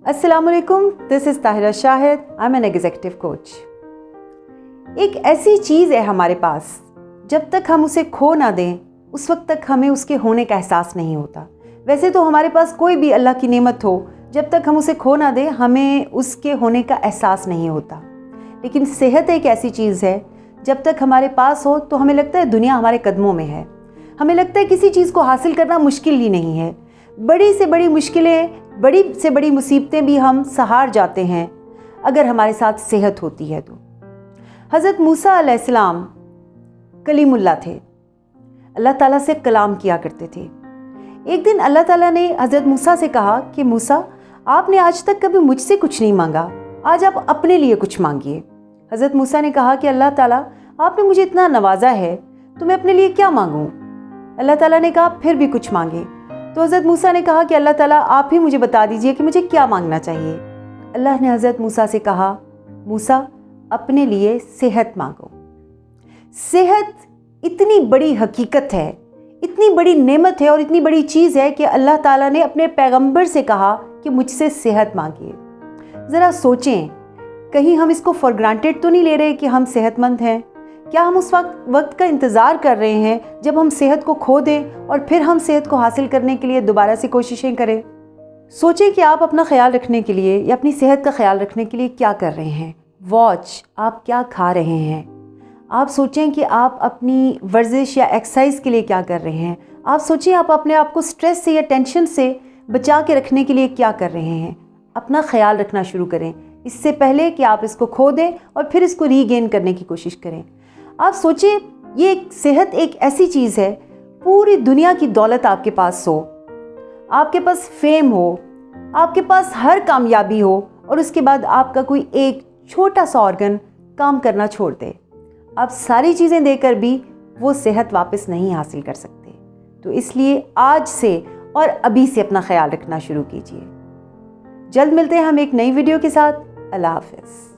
अस्सलाम वालेकुम, this is Tahira Shahid, I am an executive coach. एक ऐसी चीज़ है हमारे पास, जब तक हम उसे खो ना दें उस वक्त तक हमें उसके होने का एहसास नहीं होता। वैसे तो हमारे पास कोई भी अल्लाह की नेमत हो, जब तक हम उसे खो ना दें हमें उसके होने का एहसास नहीं होता। लेकिन सेहत एक ऐसी चीज़ है, जब तक हमारे पास हो तो हमें लगता है दुनिया हमारे कदमों में है। हमें लगता है किसी चीज़ को हासिल करना मुश्किल ही नहीं है। बड़ी से बड़ी मुश्किलें, बड़ी से बड़ी मुसीबतें भी हम सहार जाते हैं अगर हमारे साथ सेहत होती है तो। हज़रत मूसा A.S कलीमुल्लाह थे, अल्लाह ताला से कलाम किया करते थे। एक दिन अल्लाह ताला ने हज़रत मूसा से कहा कि मूसा, आपने आज तक कभी मुझसे कुछ नहीं मांगा, आज आप अपने लिए कुछ मांगिए। हज़रत मूसा ने कहा कि अल्लाह ताला, आपने मुझे इतना नवाजा है तो मैं अपने लिए क्या मांगूं? अल्लाह ताला ने कहा फिर भी कुछ मांगे। तो हज़रत मूसा ने कहा कि अल्लाह ताला, आप ही मुझे बता दीजिए कि मुझे क्या मांगना चाहिए। अल्लाह ने हज़रत मूसा से कहा, मूसा अपने लिए सेहत मांगो। सेहत इतनी बड़ी हकीकत है, इतनी बड़ी नेमत है और इतनी बड़ी चीज़ है कि अल्लाह ताला ने अपने पैगंबर से कहा कि मुझसे सेहत मांगिए। ज़रा सोचें, कहीं हम इसको फॉर ग्रांटेड तो नहीं ले रहे कि हम सेहतमंद हैं? क्या हम उस वक्त का इंतज़ार कर रहे हैं जब हम सेहत को खो दें और फिर हम सेहत को हासिल करने के लिए दोबारा से कोशिशें करें? सोचें कि आप अपना ख्याल रखने के लिए या अपनी सेहत का ख्याल रखने के लिए क्या कर रहे हैं। वॉच, आप क्या खा रहे हैं। आप सोचें कि आप अपनी वर्जिश या एक्सरसाइज के लिए क्या कर रहे हैं। आप सोचें आप अपने आप को स्ट्रेस से या टेंशन से बचा के रखने के लिए क्या कर रहे हैं। अपना ख्याल रखना शुरू करें इससे पहले कि आप इसको खो दें और फिर इसको रीगेन करने की कोशिश करें। आप सोचें, ये सेहत एक ऐसी चीज़ है, पूरी दुनिया की दौलत आपके पास हो, आपके पास फेम हो, आपके पास हर कामयाबी हो और उसके बाद आपका कोई एक छोटा सा ऑर्गन काम करना छोड़ दे। आप सारी चीज़ें देकर भी वो सेहत वापस नहीं हासिल कर सकते। तो इसलिए आज से और अभी से अपना ख्याल रखना शुरू कीजिए। जल्द मिलते हैं हम एक नई वीडियो के साथ। अल्लाह हाफ़िज़।